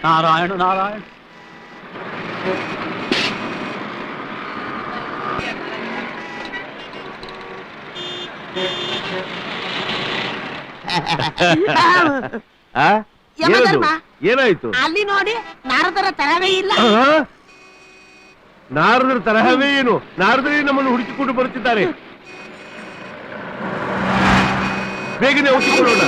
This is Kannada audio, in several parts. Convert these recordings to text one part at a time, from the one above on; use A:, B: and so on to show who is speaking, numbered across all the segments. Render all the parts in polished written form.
A: ನಾರಾಯಣ ನಾರಾಯಣ.
B: ಏನಾಯ್ತು?
C: ಅಲ್ಲಿ ನೋಡಿ ನಾರದರ ತರವೇ ಇಲ್ಲ.
B: ನಾರದರ ತರಹವೇ ಏನು? ನಾರದರೇ ನಮ್ಮನ್ನು ಹುಡುಕಿಕೊಂಡು ಬರುತ್ತಿದ್ದಾರೆ. ಬೇಗನೆ ಹುಡುಕಿಕೊಳ್ಳೋಣ.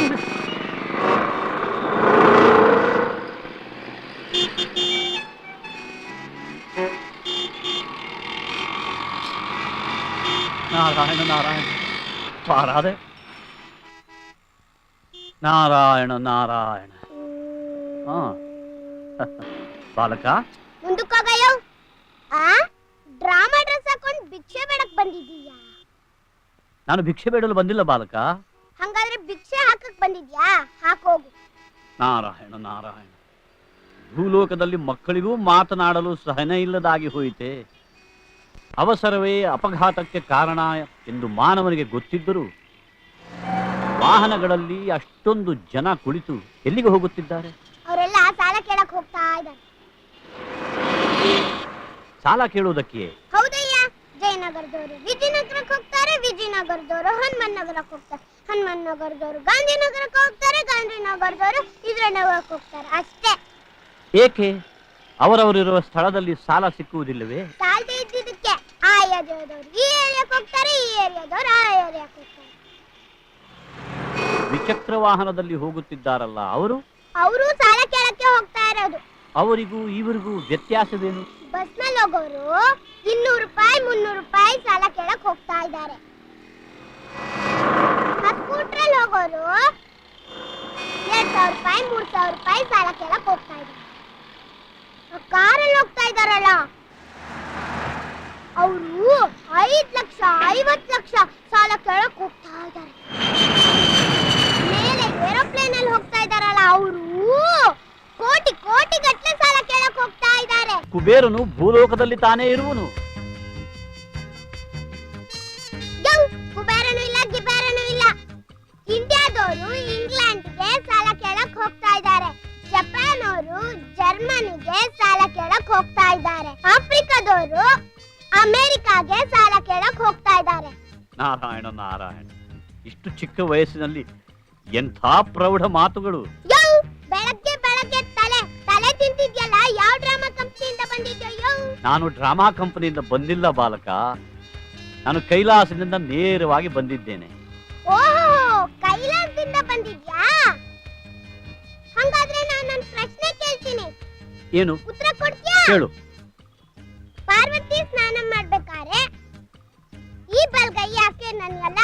A: ನಾರಾಯಣ ನಾರಾಯಣ. ಪಾರಾದೆ. ನಾರಾಯಣ ನಾರಾಯಣ. ಬಾಲಕ,
D: ಮುಂದಕ್ಕೋಗಯ್ಯೋ. ಡ್ರಾಮಾ ಡ್ರೆಸ್ ಹಾಕೊಂಡು ಭಿಕ್ಷೆ ಬೇಡಕ್ ಬಂದಿದೀಯಾ?
A: ನಾನು ಭಿಕ್ಷೆ ಬೇಡಲು ಬಂದಿಲ್ಲ ಬಾಲಕ.
D: ಹಂಗಾದ್ರೆ ಭಿಕ್ಷೆ ಹಾಕಕ್ ಬಂದಿದ್ಯಾ? ಹಾಕೋಗು.
A: ನಾರಾಯಣ ನಾರಾಯಣ. ಭೂಲೋಕದಲ್ಲಿ ಮಕ್ಕಳಿಗೂ ಮಾತನಾಡಲು ಸಹನೆ ಇಲ್ಲದಾಗಿ ಹೋಯಿತೆ. ಅವಸರವೇ ಅಪಘಾತಕ್ಕೆ ಕಾರಣ ಎಂದು ಮಾನವನಿಗೆ ಗೊತ್ತಿದ್ದರೂ ವಾಹನಗಳಲ್ಲಿ ಅಷ್ಟೊಂದು ಜನ ಕುಳಿತು ಎಲ್ಲಿಗೆ ಹೋಗುತ್ತಿದ್ದಾರೆ?
D: ಅವರೆಲ್ಲ ಸಾಲ ಕೇಳಕ್ ಹೋಗ್ತಾ ಇದ್ದಾರೆ.
A: ಸಾಲ ಕೇಳುವುದಕ್ಕೆ?
D: ಹೌದಯ್ಯ. ಜಯನಗರದವರು ವಿಜಯನಗರಕ್ಕೆ ಹೋಗ್ತಾರೆ, ವಿಜಯನಗರದವರು ಹನುಮನ್ ನಗರಕ್ಕೆ ಹೋಗ್ತಾರೆ, ಹನುಮನ್ ನಗರದವರು ಗಾಂಧಿನಗರಕ್ಕೆ ಹೋಗ್ತಾರೆ, ಗಾಂಧಿನಗರದವರು ಇದ್ರನಗರಕ್ಕೆ ಹೋಗ್ತಾರೆ. ಅಷ್ಟೇ.
A: ಏಕೆ? ಅವರವರಿರುವ ಸ್ಥಳದಲ್ಲಿ ಸಾಲ ಸಿಕ್ಕುವುದಿಲ್ಲವೇ?
D: ಸಾಲದೇ ಇದ್ದಿದ್ದಕ್ಕೆ ಆ ಏರಿಯಾದವರು ಈ ಏರಿಯಾಕ್ಕೆ ಹೋಗ್ತಾರೆ, ಈ ಏರಿಯಾದವರು ಆ ಏರಿಯಾಕ್ಕೆ ಹೋಗ್ತಾರೆ.
A: ದ್ವಿಚಕ್ರ ವಾಹನದಲ್ಲಿ ಹೋಗುತ್ತಿದ್ದಾರಲ್ಲ ಅವರು
D: ಸಾಲ ಕೇಳಕ್ಕೆ ಹೋಗ್ತಾ ಇರೋದು.
A: ಅವರಿಗೂ ಇವರಿಗೂ ವ್ಯತ್ಯಾಸವೇನು?
D: ಬಸ್ನಲ್ಲಿ ಹೋಗೋರು 200 ರೂಪಾಯಿ 300 ರೂಪಾಯಿ ಸಾಲ ಕೇಳಕ್ ಹೋಗ್ತಾ ಇದ್ದಾರೆ. ಸ್ಕೂಟ್ರಲ್ಲಿ ಹೋಗೋರು 2000 ರೂಪಾಯಿ 3000 ರೂಪಾಯಿ ಸಾಲ ಕೇಳಕ್ ಹೋಗ್ತಾ ಇದ್ದಾರೆ. ಕಾರಲ್ಲಿ ಹೋಗ್ತಾ ಇದ್ದಾರಲ್ಲ ಅವರು 5 ಲಕ್ಷ 50 ಲಕ್ಷ ಸಾಲ ಕೇಳಕ್ ಹೋಗ್ತಾ ಇದ್ದಾರೆ. ಮೇಲೆ ಏರೋಪ್ಲೇನ್ ಅಲ್ಲಿ ಹೋಗ್ತಾ ಇದ್ದಾರಲ್ಲ ಅವರು ಕೋಟಿ ಕೋಟಿ ಗಟ್ಟಲೆ ಸಾಲ ಕೇಳಕ್ ಹೋಗ್ತಾ ಇದ್ದಾರೆ.
A: ಕುಬೇರನು ಭೂಲೋಕದಲ್ಲಿ ತಾನೇ ಇರುವನು.
D: ಕುಬೇರನು ಇಲ್ಲ, ಗಿಬೇರನು ಇಲ್ಲ. ಇಂಡಿಯಾದವರು ಇಂಗ್ಲೆಂಡ್ಗೆ ಸಾಲ ಕೇಳಕ್ ಹೋಗ್ತಾ ಇದ್ದಾರೆ. ಜಪಾನ್ ಅವರು ಜರ್ಮನಿಗೆ ಸಾಲ ಕೇಳಕ್ ಹೋಗ್ತಾ ಇದ್ದಾರೆ. ಆಫ್ರಿಕಾದವರು ಅಮೆರಿಕಾಗೆ ಸಾಲ ಕೇಳಕ್ ಹೋಗ್ತಾ ಇದ್ದಾರೆ.
A: ನಾರಾಯಣ ನಾರಾಯಣ. ಇಷ್ಟು ಚಿಕ್ಕ ವಯಸ್ಸಿನಲ್ಲಿ ಎಂಥ ಪ್ರೌಢ ಮಾತುಗಳು.
D: ಬೆಳಗ್ಗೆ ಬೆಳಗ್ಗೆ ತಲೆ ತಲೆ ತಿಂತಿದ್ಯಲ್ಲ. ಯಾವ ಡ್ರಾಮಾ ಕಂಪನಿಯಿಂದ ಬಂದಿದ್ಯೋ?
A: ನಾನು ಡ್ರಾಮಾ ಕಂಪನಿಯಿಂದ ಬಂದಿಲ್ಲ ಬಾಲಕ. ನಾನು ಕೈಲಾಸದಿಂದ ನೇರವಾಗಿ ಬಂದಿದ್ದೇನೆ.
D: ಓಹೋ, ಕೈಲಾಸದಿಂದ ಬಂದಿದ್ಯಾ? ಹಂಗಾದ್ರೆ ನಾನು ನನ್ನ ಪ್ರಶ್ನೆ ಕೇಳ್ತೀನಿ.
A: ಏನು?
D: ಉತ್ತರ ಕೊಡ್ತೀಯಾ?
A: ಕೇಳು.
D: ಪಾರ್ವತಿ ಸ್ನಾನ ಮಾಡ್ಬೇಕಾದ್ರೆ ಈ ಬಲ್ಗೈ ಯಾಕೆ ನನ್ಗಲ್ಲ?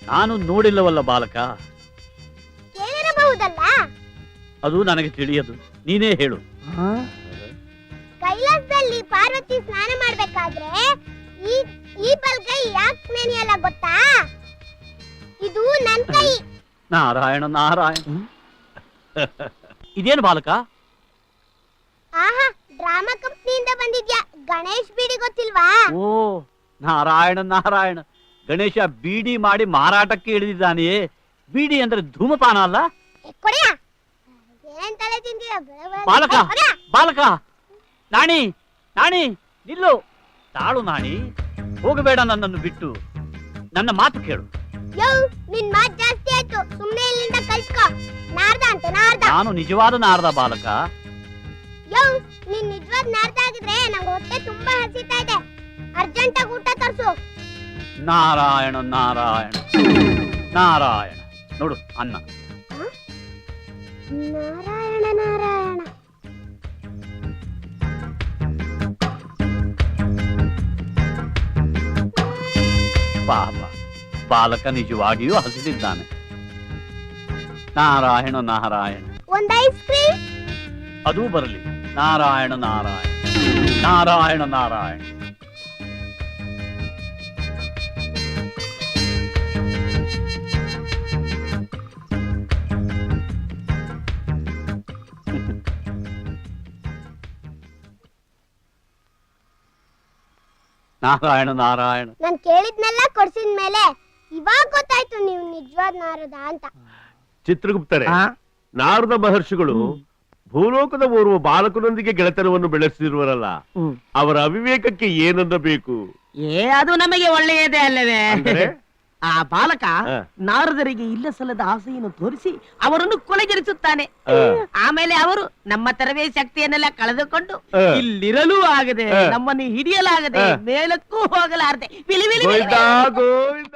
A: ನಾನು ನೋಡಿಲ್ಲವಲ್ಲ ಬಾಲಕ.
D: ಕೇಳಿರಬಹುದಲ್ಲ?
A: ಅದು ನನಗೆ ತಿಳಿಯದು, ನೀನೇ ಹೇಳು.
D: ಕೈಲಾಸದಲ್ಲಿ ಪಾರ್ವತಿ ಸ್ನಾನ ಮಾಡ್ಬೇಕಾದ್ರೆ ಈ ಬಲ್ಗೈ ಯಾಕೆ ನೆನೆಯಲ್ಲ ಗೊತ್ತಾ? ಇದು ನನ್ ಕೈ.
A: ನಾರಾಯಣ ನಾರಾಯಣ. ಇದೇನು ಬಾಲಕ?
D: ಆಹಾ, ಡ್ರಾಮಾ ಕಂಪನಿಯಿಂದ ಬಂದಿದ್ಯಾ? ಗಣೇಶ್ ಬೀಡಿ ಗೊತ್ತಿಲ್ವಾ?
A: ಓ ನಾರಾಯಣ ನಾರಾಯಣ. ಗಣೇಶ ಬೀಡಿ ಮಾಡಿ ಮಾರಾಟಕ್ಕೆ ಇಳಿದಿದ್ದಾನೆಯೇ? ಬೀಡಿ ಅಂದ್ರೆ ಧೂಮಪಾನ ಅಲ್ಲ? ಬಾಲಕ ಬಾಲಕ. ನಾಣಿ ನಾಣಿ ನಿಲ್ಲು. ತಾಳು ನಾಣಿ, ಹೋಗಬೇಡ ನನ್ನನ್ನು ಬಿಟ್ಟು. ನನ್ನ ಮಾತು ಕೇಳು.
D: ನಿನ್ ಮಾತು ಜಾಸ್ತಿ ಆಯ್ತು, ಸುಮ್ಮನೆ ಇಲ್ಲಿಂದ ಕಳ್ಸ್ಕೊ. ನಾರ್ದ ಅಂತ ನಾರ್ದ.
A: ನಾನು ನಿಜವಾದ ನಾರದ ಬಾಲಕ.
D: ನೀನ್ ನಿಜವಾದ ನಾರ್ದ ಆಗಿದ್ರೆ ನಂಗೆ ಹೊಟ್ಟೆ ತುಂಬಾ ಹಸಿತಾ ಇದೆ. ಅರ್ಜೆಂಟ್ ಆಗಿ ಊಟ ತರ್ಸು.
A: ನಾರಾಯಣ ನಾರಾಯಣ ನಾರಾಯಣ. ನೋಡು ಅನ್ನ.
D: ನಾರಾಯಣ ನಾರಾಯಣ.
A: ಪಾಪ, ಬಾಲಕ ನಿಜವಾಗಿಯೂ ಹಸಿದಿದ್ದಾನೆ. ನಾರಾಯಣ ನಾರಾಯಣ.
D: ಒಂದ್ ಐಸ್ ಕ್ರೀಮ್.
A: ಅದೂ ಬರಲಿ. ನಾರಾಯಣ ನಾರಾಯಣ ನಾರಾಯಣ ನಾರಾಯಣ. ನಾರಾಯಣ ನಾರಾಯಣ.
D: ನಾನ್ ಕೇಳಿದ್ನೆಲ್ಲ ಕೊಡ್ಸಿದ್ಮೇಲೆ ಇವಾಗ ಗೊತ್ತಾಯ್ತು ನೀವು ನಿಜವಾದ ನಾರದ ಅಂತ.
B: ಚಿತ್ರಗುಪ್ತರೆ, ನಾರದ ಮಹರ್ಷಿಗಳು ಭೂಲೋಕದ ಓರ್ವ ಬಾಲಕನೊಂದಿಗೆ ಗೆಳೆತನವನ್ನು ಬೆಳೆಸಿರುವರಲ್ಲ, ಅವರ ಅವಿವೇಕಕ್ಕೆ ಏನನ್ನಬೇಕು?
C: ಅದು ನಮಗೆ ಒಳ್ಳೆಯದೇ ಅಲ್ಲವೇ?
B: ಅಂದರೆ?
C: ಆ ಬಾಲಕ
B: ಹ.
C: ನಾರದರಿಗೆ ಇಲ್ಲ ಸಲ್ಲದ ಆಸೆಯನ್ನು ತೋರಿಸಿ ಅವರನ್ನು ಕೊಲೆಗರಿಸುತ್ತಾನೆ. ಆಮೇಲೆ ಅವರು ನಮ್ಮ ತರವೇ ಶಕ್ತಿಯನ್ನೆಲ್ಲ ಕಳೆದುಕೊಂಡು
B: ಹ.
C: ಇಲ್ಲಿರಲು ಆಗದೆ
B: ಹ.
C: ನಮ್ಮನ್ನು ಹಿಡಿಯಲಾಗದೆ
B: ಹ.
C: ಮೇಲಕ್ಕೂ ಹೋಗಲಾರದೆ ವಿಲಿ ವಿಲಿ ವಿಲಿ
B: ಗೋವಿಂದ ಗೋವಿಂದ.